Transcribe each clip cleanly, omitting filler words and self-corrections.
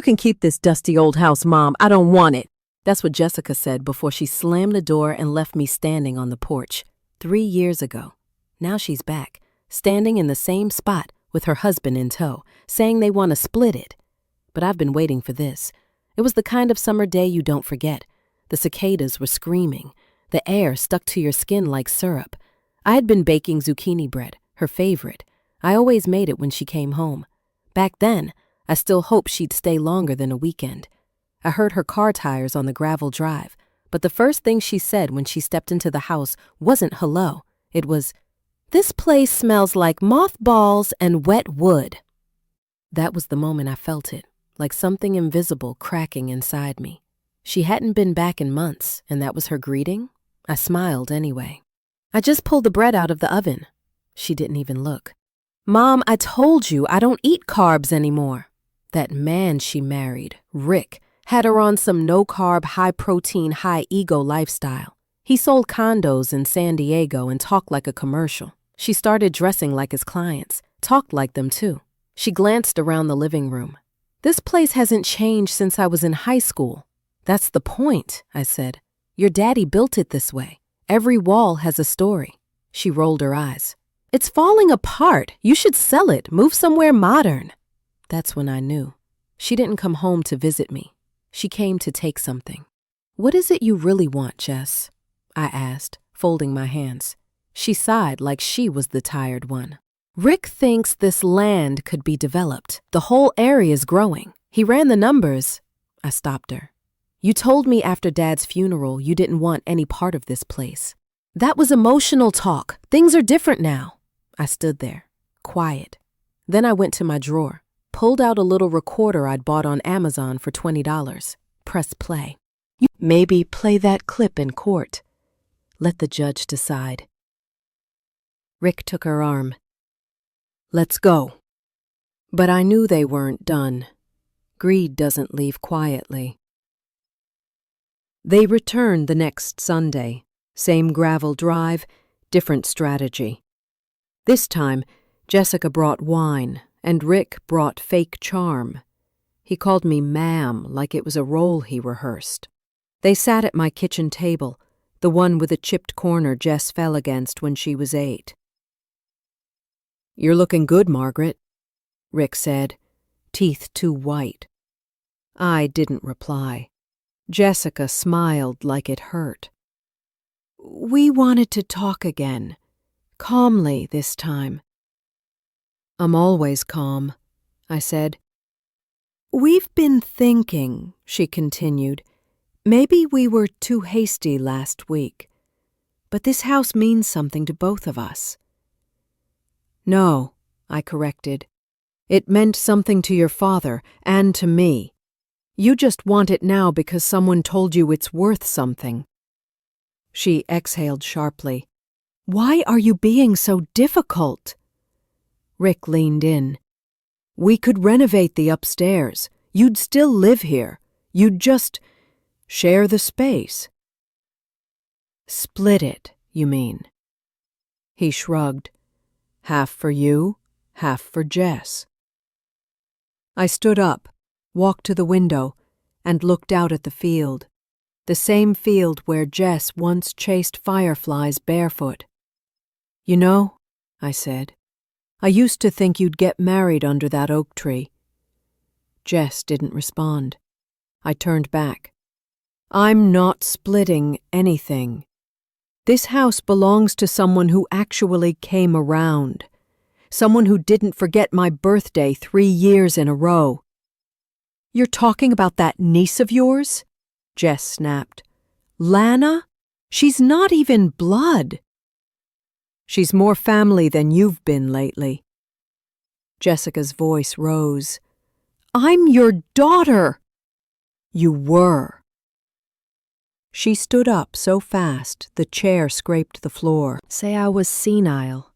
You can keep this dusty old house, Mom. I don't want it. That's what Jessica said before she slammed the door and left me standing on the porch. 3 years ago. Now she's back, standing in the same spot with her husband in tow, saying they want to split it. But I've been waiting for this. It was the kind of summer day you don't forget. The cicadas were screaming. The air stuck to your skin like syrup. I had been baking zucchini bread, her favorite. I always made it when she came home. Back then, I still hoped she'd stay longer than a weekend. I heard her car tires on the gravel drive, but the first thing she said when she stepped into the house wasn't hello. It was, "This place smells like mothballs and wet wood." That was the moment I felt it, like something invisible cracking inside me. She hadn't been back in months, and that was her greeting? I smiled anyway. "I just pulled the bread out of the oven." She didn't even look. "Mom, I told you I don't eat carbs anymore." That man she married, Rick, had her on some no-carb, high-protein, high-ego lifestyle. He sold condos in San Diego and talked like a commercial. She started dressing like his clients, talked like them too. She glanced around the living room. "This place hasn't changed since I was in high school." "That's the point," I said. "Your daddy built it this way. Every wall has a story." She rolled her eyes. "It's falling apart. You should sell it. Move somewhere modern." That's when I knew. She didn't come home to visit me. She came to take something. "What is it you really want, Jess?" I asked, folding my hands. She sighed like she was the tired one. "Rick thinks this land could be developed. The whole area's growing. He ran the numbers." I stopped her. "You told me after Dad's funeral you didn't want any part of this place." "That was emotional talk. Things are different now." I stood there, quiet. Then I went to my drawer, pulled out a little recorder I'd bought on Amazon for $20. Press play. "Maybe play that clip in court. Let the judge decide." Rick took her arm. "Let's go." But I knew they weren't done. Greed doesn't leave quietly. They returned the next Sunday. Same gravel drive, different strategy. This time, Jessica brought wine, and Rick brought fake charm. He called me ma'am like it was a role he rehearsed. They sat at my kitchen table, the one with a chipped corner Jess fell against when she was 8. "You're looking good, Margaret," Rick said, teeth too white. I didn't reply. Jessica smiled like it hurt. "We wanted to talk again, calmly this time." "I'm always calm," I said. "We've been thinking," she continued, "maybe we were too hasty last week. But this house means something to both of us." "No," I corrected. "It meant something to your father and to me. You just want it now because someone told you it's worth something." She exhaled sharply. "Why are you being so difficult?" Rick leaned in. "We could renovate the upstairs. You'd still live here. You'd just share the space." "Split it, you mean?" He shrugged. "Half for you, half for Jess." I stood up, walked to the window, and looked out at the field. The same field where Jess once chased fireflies barefoot. "You know," I said, "I used to think you'd get married under that oak tree." Jess didn't respond. I turned back. "I'm not splitting anything. This house belongs to someone who actually came around. Someone who didn't forget my birthday 3 years in a row." "You're talking about that niece of yours?" Jess snapped. "Lana? She's not even blood." "She's more family than you've been lately." Jessica's voice rose. "I'm your daughter." "You were." She stood up so fast the chair scraped the floor. "Say I was senile,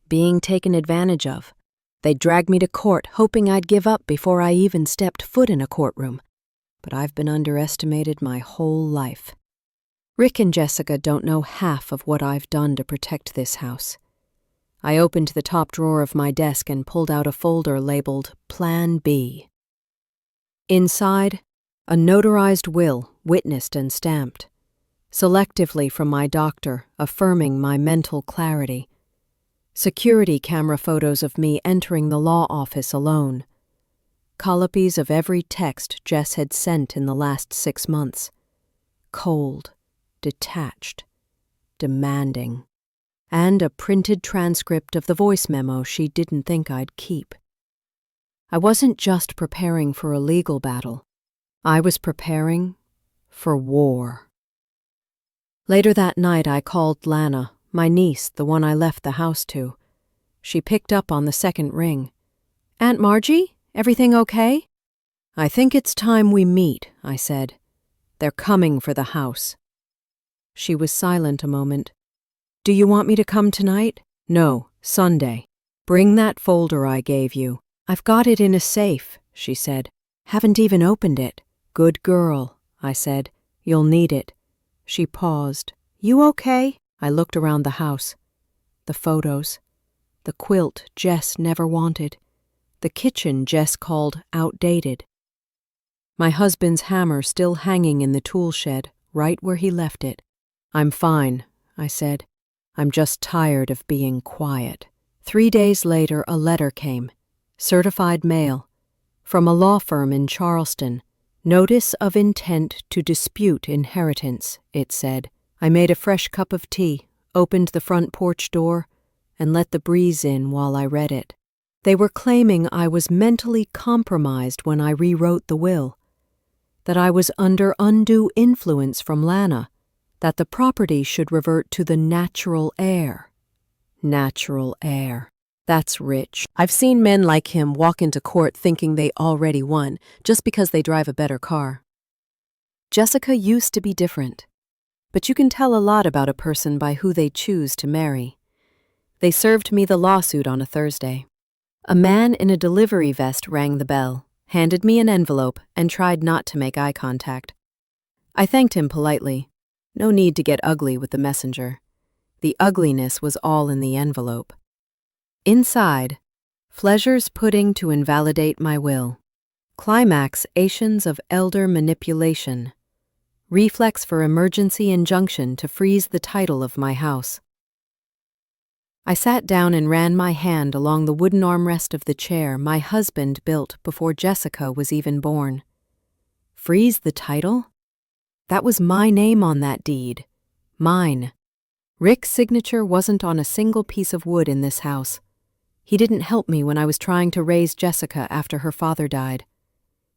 being taken advantage of. They dragged me to court, hoping I'd give up before I even stepped foot in a courtroom. But I've been underestimated my whole life. Rick and Jessica don't know half of what I've done to protect this house." I opened the top drawer of my desk and pulled out a folder labeled Plan B. Inside, a notarized will, witnessed and stamped, selectively from my doctor, affirming my mental clarity. Security camera photos of me entering the law office alone. Copies of every text Jess had sent in the last 6 months. Cold, detached, demanding. And a printed transcript of the voice memo she didn't think I'd keep. I wasn't just preparing for a legal battle. I was preparing for war. Later that night, I called Lana, my niece, the one I left the house to. She picked up on the second ring. "Aunt Margie, everything okay?" "I think it's time we meet," I said. "They're coming for the house." She was silent a moment. "Do you want me to come tonight?" "No, Sunday. Bring that folder I gave you." "I've got it in a safe," she said. "Haven't even opened it." "Good girl," I said. "You'll need it." She paused. "You okay?" I looked around the house. The photos. The quilt Jess never wanted. The kitchen Jess called outdated. My husband's hammer still hanging in the tool shed, right where he left it. "I'm fine," I said. "I'm just tired of being quiet." 3 days later, a letter came. Certified mail. From a law firm in Charleston. "Notice of intent to dispute inheritance," it said. I made a fresh cup of tea, opened the front porch door, and let the breeze in while I read it. They were claiming I was mentally compromised when I rewrote the will, that I was under undue influence from Lana, that the property should revert to the natural heir. Natural heir. That's rich. I've seen men like him walk into court thinking they already won, just because they drive a better car. Jessica used to be different, but you can tell a lot about a person by who they choose to marry. They served me the lawsuit on a Thursday. A man in a delivery vest rang the bell, handed me an envelope, and tried not to make eye contact. I thanked him politely. No need to get ugly with the messenger. The ugliness was all in the envelope. Inside, Fleasure's pudding to invalidate my will. Climaxations of elder manipulation. Reflex for emergency injunction to freeze the title of my house. I sat down and ran my hand along the wooden armrest of the chair my husband built before Jessica was even born. Freeze the title? That was my name on that deed. Mine. Rick's signature wasn't on a single piece of wood in this house. He didn't help me when I was trying to raise Jessica after her father died.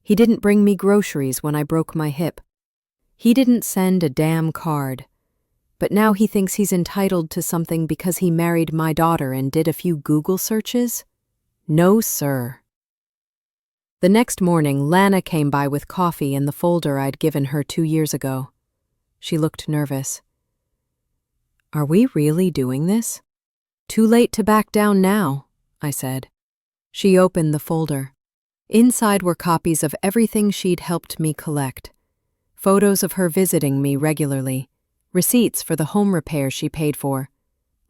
He didn't bring me groceries when I broke my hip. He didn't send a damn card. But now he thinks he's entitled to something because he married my daughter and did a few Google searches? No, sir. The next morning, Lana came by with coffee and the folder I'd given her 2 years ago. She looked nervous. "Are we really doing this?" "Too late to back down now," I said. She opened the folder. Inside were copies of everything she'd helped me collect. Photos of her visiting me regularly. Receipts for the home repair she paid for.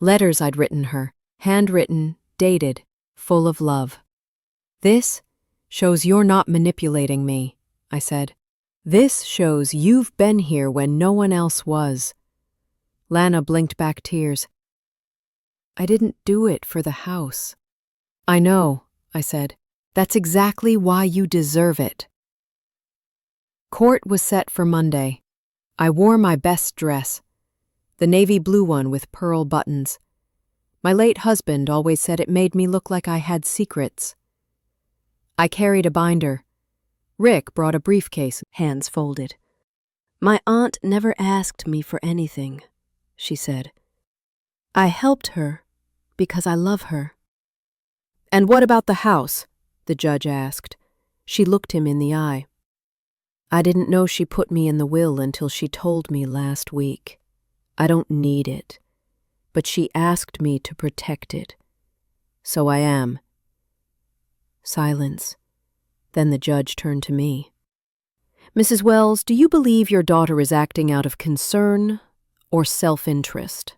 Letters I'd written her, handwritten, dated, full of love. "This shows you're not manipulating me," I said. "This shows you've been here when no one else was." Lana blinked back tears. "I didn't do it for the house." "I know," I said. "That's exactly why you deserve it." Court was set for Monday. I wore my best dress, the navy blue one with pearl buttons. My late husband always said it made me look like I had secrets. I carried a binder. Rick brought a briefcase, hands folded. "My aunt never asked me for anything," she said. "I helped her because I love her." "And what about the house?" the judge asked. She looked him in the eye. "I didn't know she put me in the will until she told me last week. I don't need it, but she asked me to protect it. So I am." Silence. Then the judge turned to me. "Mrs. Wells, do you believe your daughter is acting out of concern or self-interest?"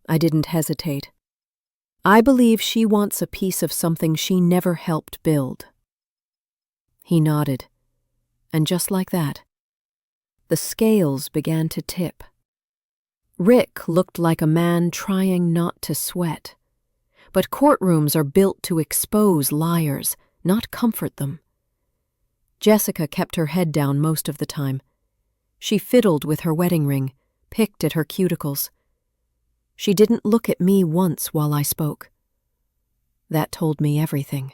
I didn't hesitate. "I believe she wants a piece of something she never helped build." He nodded, and just like that, the scales began to tip. Rick looked like a man trying not to sweat. But courtrooms are built to expose liars, not comfort them. Jessica kept her head down most of the time. She fiddled with her wedding ring, picked at her cuticles. She didn't look at me once while I spoke. That told me everything.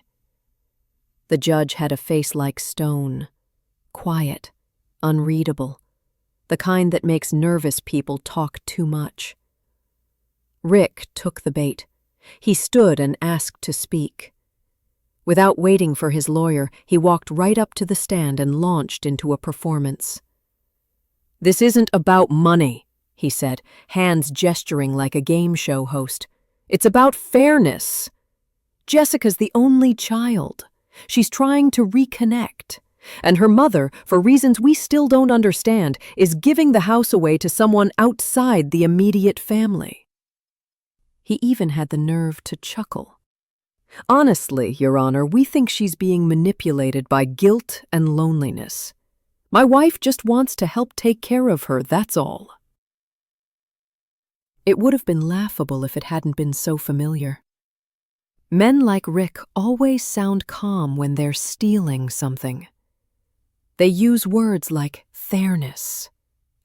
The judge had a face like stone, quiet, unreadable, the kind that makes nervous people talk too much. Rick took the bait. He stood and asked to speak. Without waiting for his lawyer, he walked right up to the stand and launched into a performance. "This isn't about money," he said, hands gesturing like a game show host. "It's about fairness. Jessica's the only child. She's trying to reconnect. And her mother, for reasons we still don't understand, is giving the house away to someone outside the immediate family." He even had the nerve to chuckle. "Honestly, Your Honor, we think she's being manipulated by guilt and loneliness. My wife just wants to help take care of her, that's all." It would have been laughable if it hadn't been so familiar. Men like Rick always sound calm when they're stealing something. They use words like fairness,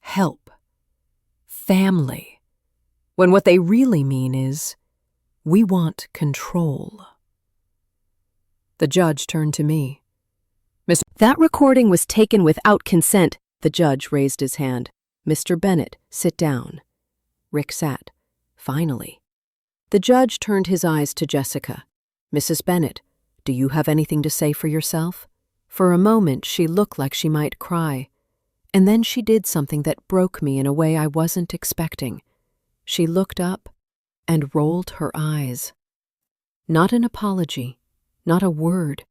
help, family, when what they really mean is, we want control. The judge turned to me. "Mr. That recording was taken without consent." The judge raised his hand. "Mr. Bennett, sit down." Rick sat. Finally. The judge turned his eyes to Jessica. "Mrs. Bennett, do you have anything to say for yourself?" For a moment, she looked like she might cry. And then she did something that broke me in a way I wasn't expecting. She looked up and rolled her eyes. Not an apology, not a word,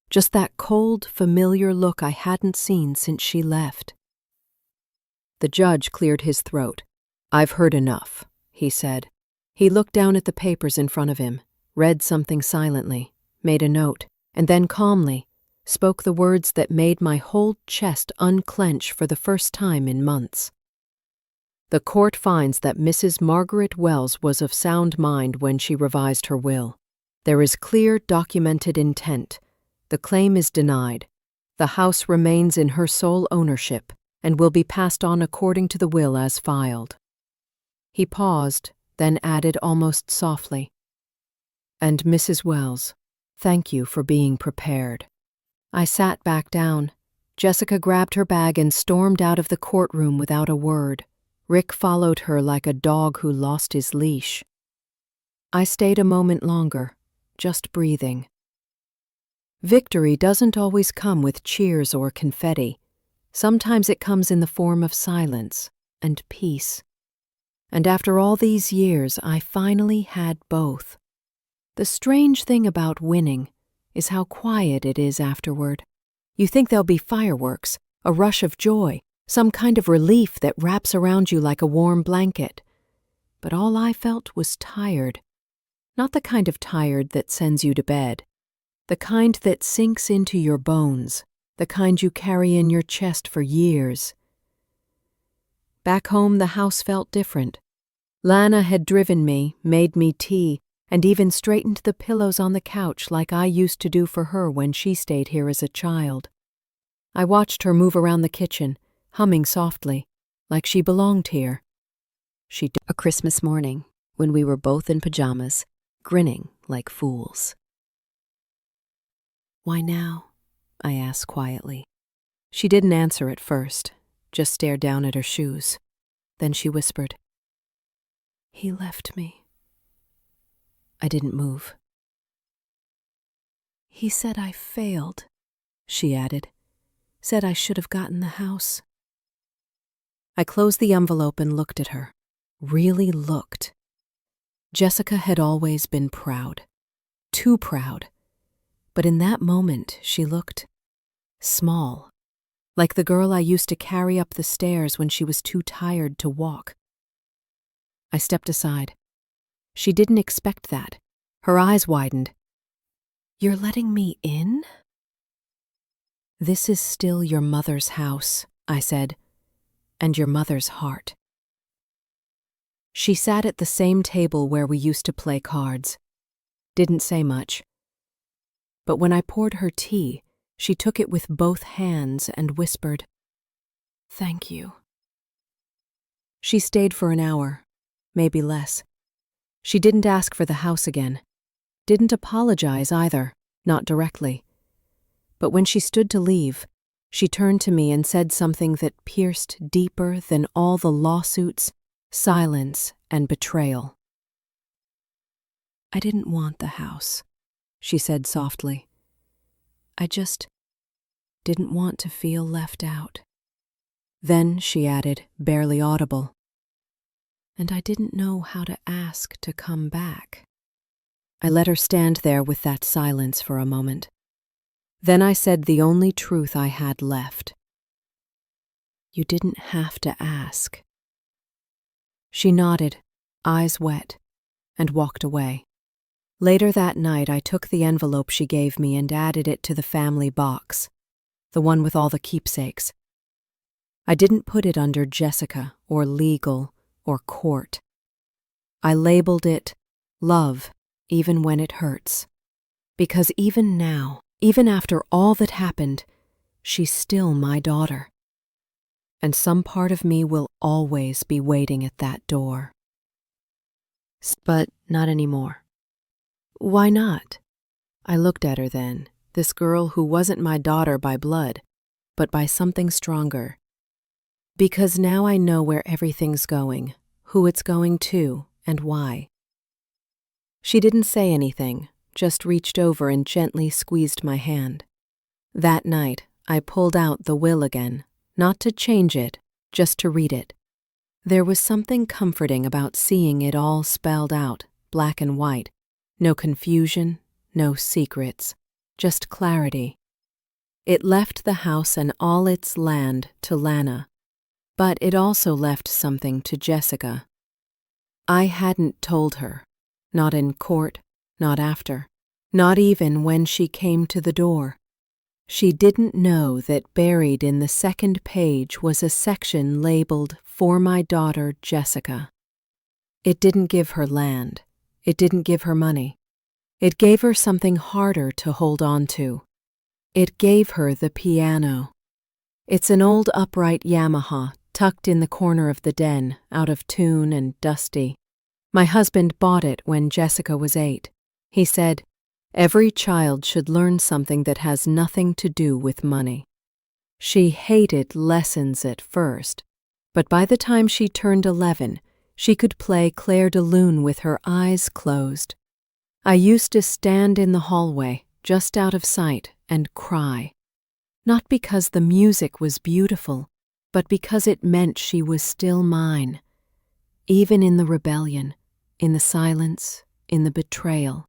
just that cold, familiar look I hadn't seen since she left. The judge cleared his throat. "I've heard enough," he said. He looked down at the papers in front of him, read something silently, made a note, and then calmly spoke the words that made my whole chest unclench for the first time in months. "The court finds that Mrs. Margaret Wells was of sound mind when she revised her will. There is clear documented intent. The claim is denied. The house remains in her sole ownership and will be passed on according to the will as filed." He paused, then added almost softly, "And Mrs. Wells, thank you for being prepared." I sat back down. Jessica grabbed her bag and stormed out of the courtroom without a word. Rick followed her like a dog who lost his leash. I stayed a moment longer, just breathing. Victory doesn't always come with cheers or confetti. Sometimes it comes in the form of silence and peace. And after all these years, I finally had both. The strange thing about winning is how quiet it is afterward. You think there'll be fireworks, a rush of joy, some kind of relief that wraps around you like a warm blanket. But all I felt was tired. Not the kind of tired that sends you to bed. The kind that sinks into your bones, the kind you carry in your chest for years. Back home, the house felt different. Lana had driven me, made me tea, and even straightened the pillows on the couch like I used to do for her when she stayed here as a child. I watched her move around the kitchen, humming softly, like she belonged here. A Christmas morning, when we were both in pajamas, grinning like fools. "Why now?" I asked quietly. She didn't answer at first, just stared down at her shoes. Then she whispered, "He left me." I didn't move. "He said I failed," she added. "Said I should have gotten the house." I closed the envelope and looked at her. Really looked. Jessica had always been proud. Too proud. But in that moment, she looked small. Like the girl I used to carry up the stairs when she was too tired to walk. I stepped aside. She didn't expect that. Her eyes widened. "You're letting me in?" "This is still your mother's house," I said, "and your mother's heart." She sat at the same table where we used to play cards. Didn't say much. But when I poured her tea, she took it with both hands and whispered, "Thank you." She stayed for an hour, maybe less. She didn't ask for the house again. Didn't apologize either, not directly. But when she stood to leave, she turned to me and said something that pierced deeper than all the lawsuits, silence, and betrayal. "I didn't want the house," she said softly. "I just didn't want to feel left out." Then she added, barely audible, "And I didn't know how to ask to come back." I let her stand there with that silence for a moment. Then I said the only truth I had left. "You didn't have to ask." She nodded, eyes wet, and walked away. Later that night, I took the envelope she gave me and added it to the family box, the one with all the keepsakes. I didn't put it under Jessica or legal or court. I labeled it love, even when it hurts. Because even now, even after all that happened, she's still my daughter. And some part of me will always be waiting at that door. But not anymore. Why not? I looked at her then, this girl who wasn't my daughter by blood, but by something stronger. Because now I know where everything's going, who it's going to, and why. She didn't say anything, just reached over and gently squeezed my hand. That night, I pulled out the will again, not to change it, just to read it. There was something comforting about seeing it all spelled out, black and white. No confusion, no secrets, just clarity. It left the house and all its land to Lana, but it also left something to Jessica. I hadn't told her, not in court, not after, not even when she came to the door. She didn't know that buried in the second page was a section labeled "For my daughter, Jessica." It didn't give her land. It didn't give her money. It gave her something harder to hold on to. It gave her the piano. It's an old upright Yamaha tucked in the corner of the den, out of tune and dusty. My husband bought it when Jessica was 8. He said, "Every child should learn something that has nothing to do with money." She hated lessons at first, but by the time she turned 11, she could play Clair de Lune with her eyes closed. I used to stand in the hallway, just out of sight, and cry. Not because the music was beautiful, but because it meant she was still mine. Even in the rebellion, in the silence, in the betrayal,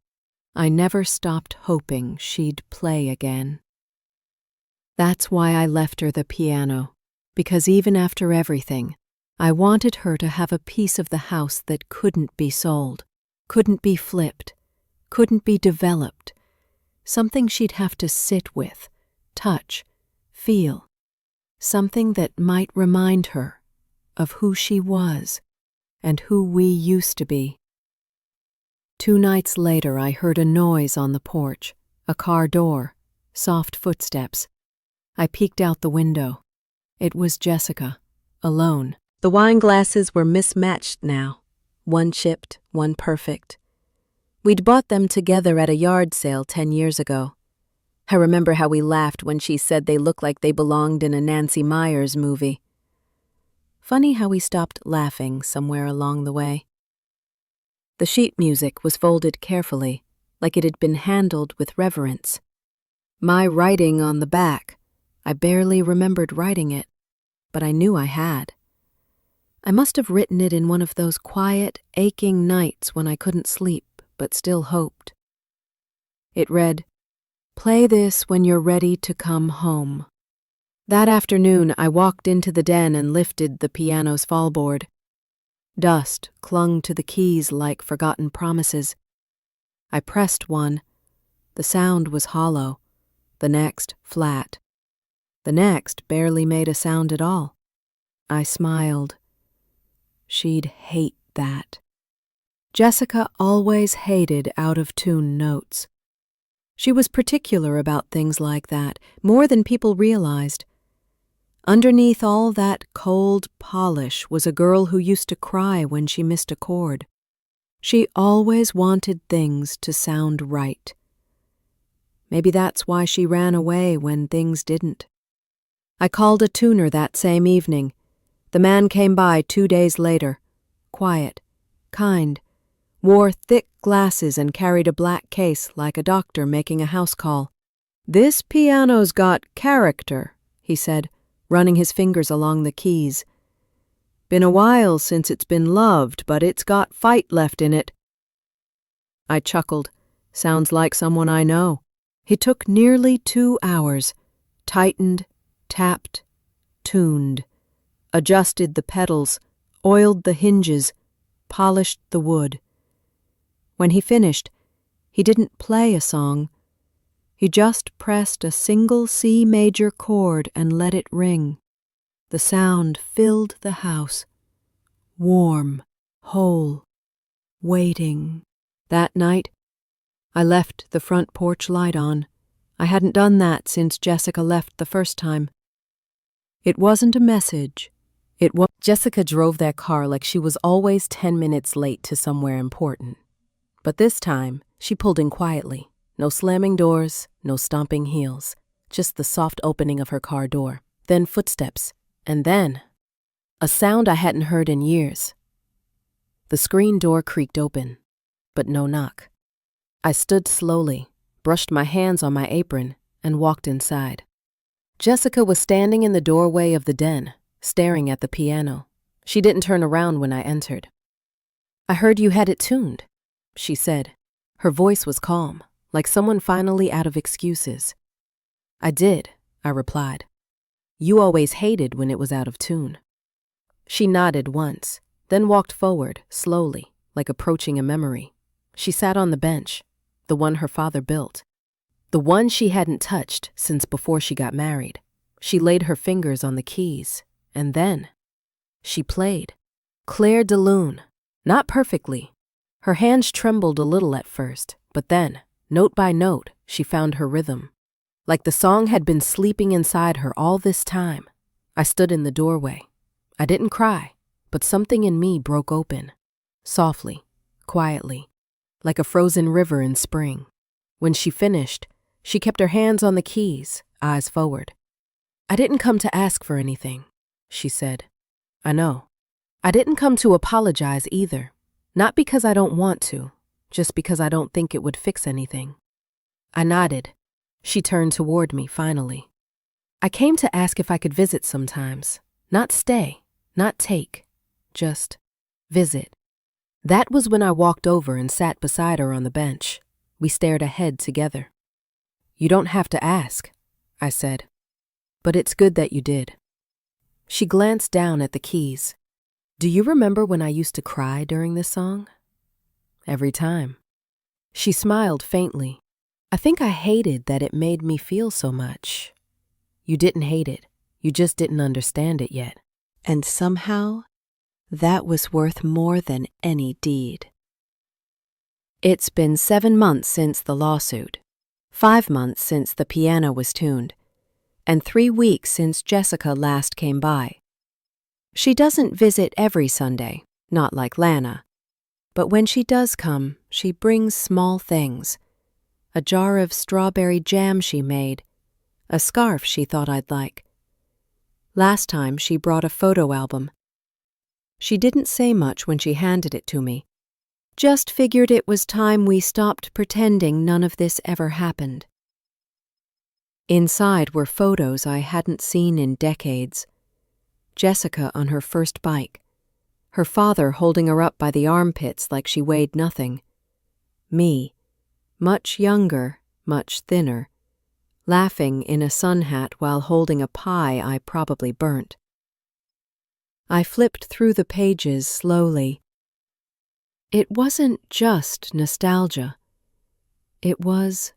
I never stopped hoping she'd play again. That's why I left her the piano, because even after everything, I wanted her to have a piece of the house that couldn't be sold, couldn't be flipped, couldn't be developed, something she'd have to sit with, touch, feel, something that might remind her of who she was and who we used to be. 2 nights later, I heard a noise on the porch, a car door, soft footsteps. I peeked out the window. It was Jessica, alone. The wine glasses were mismatched now, one chipped, one perfect. We'd bought them together at a yard sale 10 years ago. I remember how we laughed when she said they looked like they belonged in a Nancy Meyers movie. Funny how we stopped laughing somewhere along the way. The sheet music was folded carefully, like it had been handled with reverence. My writing on the back, I barely remembered writing it, but I knew I had. I must have written it in one of those quiet, aching nights when I couldn't sleep but still hoped. It read, "Play this when you're ready to come home." That afternoon, I walked into the den and lifted the piano's fallboard. Dust clung to the keys like forgotten promises. I pressed one. The sound was hollow, the next flat. The next barely made a sound at all. I smiled. She'd hate that. Jessica always hated out-of-tune notes. She was particular about things like that, more than people realized. Underneath all that cold polish was a girl who used to cry when she missed a chord. She always wanted things to sound right. Maybe that's why she ran away when things didn't. I called a tuner that same evening. The man came by 2 days later. Quiet, kind, wore thick glasses and carried a black case like a doctor making a house call. "This piano's got character," he said, running his fingers along the keys. "Been a while since it's been loved, but it's got fight left in it." I chuckled. Sounds like someone I know. It took nearly 2 hours. Tightened, tapped, tuned, adjusted the pedals, oiled the hinges, polished the wood. When he finished, he didn't play a song. He just pressed a single C major chord and let it ring. The sound filled the house. Warm, whole, waiting. That night, I left the front porch light on. I hadn't done that since Jessica left the first time. It wasn't a message. Jessica drove that car like she was always 10 minutes late to somewhere important. But this time, she pulled in quietly. No slamming doors, no stomping heels. Just the soft opening of her car door. Then footsteps. And then a sound I hadn't heard in years. The screen door creaked open, but no knock. I stood slowly, brushed my hands on my apron, and walked inside. Jessica was standing in the doorway of the den, staring at the piano. She didn't turn around when I entered. "I heard you had it tuned," she said. Her voice was calm, like someone finally out of excuses. "I did," I replied. "You always hated when it was out of tune." She nodded once, then walked forward, slowly, like approaching a memory. She sat on the bench, the one her father built. The one she hadn't touched since before she got married. She laid her fingers on the keys, and then she played. Claire de Lune. Not perfectly. Her hands trembled a little at first, but then, note by note, she found her rhythm. Like the song had been sleeping inside her all this time. I stood in the doorway. I didn't cry, but something in me broke open. Softly, quietly, like a frozen river in spring. When she finished, she kept her hands on the keys, eyes forward. "I didn't come to ask for anything," she said. "I know. I didn't come to apologize either. Not because I don't want to, just because I don't think it would fix anything." I nodded. She turned toward me finally. "I came to ask if I could visit sometimes. Not stay, not take, just visit." That was when I walked over and sat beside her on the bench. We stared ahead together. "You don't have to ask," I said. "But it's good that you did." She glanced down at the keys. "Do you remember when I used to cry during this song?" "Every time." She smiled faintly. "I think I hated that it made me feel so much." "You didn't hate it. You just didn't understand it yet." And somehow, that was worth more than any deed. It's been 7 months since the lawsuit, 5 months since the piano was tuned, and 3 weeks since Jessica last came by. She doesn't visit every Sunday, not like Lana, but when she does come, she brings small things. A jar of strawberry jam she made, a scarf she thought I'd like. Last time she brought a photo album. She didn't say much when she handed it to me. Just figured it was time we stopped pretending none of this ever happened. Inside were photos I hadn't seen in decades. Jessica on her first bike. Her father holding her up by the armpits like she weighed nothing. Me, much younger, much thinner, laughing in a sun hat while holding a pie I probably burnt. I flipped through the pages slowly. It wasn't just nostalgia. It was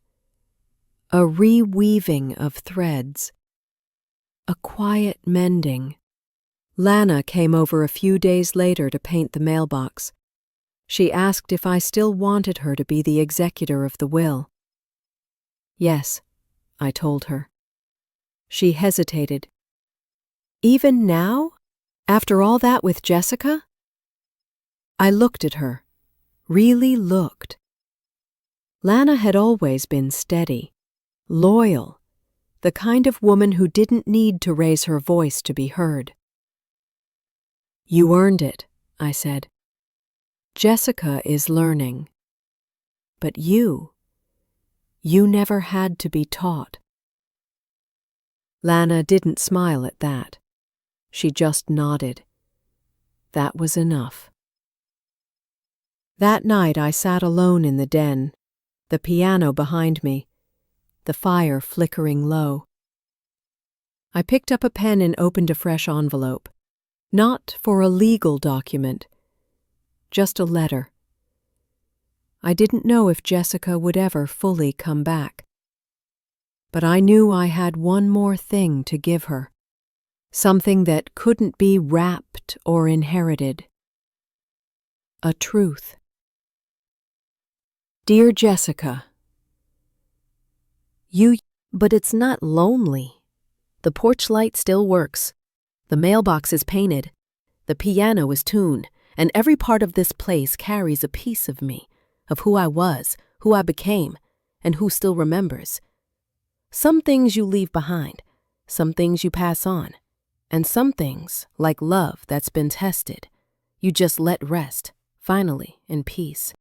a reweaving of threads. A quiet mending. Lana came over a few days later to paint the mailbox. She asked if I still wanted her to be the executor of the will. Yes, I told her. She hesitated. Even now? After all that with Jessica? I looked at her, really looked. Lana had always been steady, loyal, the kind of woman who didn't need to raise her voice to be heard. You earned it, I said. Jessica is learning. But you never had to be taught. Lana didn't smile at that. She just nodded. That was enough. That night I sat alone in the den, the piano behind me, the fire flickering low. I picked up a pen and opened a fresh envelope. Not for a legal document, just a letter. I didn't know if Jessica would ever fully come back. But I knew I had one more thing to give her, something that couldn't be wrapped or inherited. A truth. Dear Jessica, but it's not lonely. The porch light still works. The mailbox is painted. The piano is tuned, and every part of this place carries a piece of me, of who I was, who I became, and who still remembers. Some things you leave behind, some things you pass on, and some things, like love that's been tested, you just let rest, finally, in peace.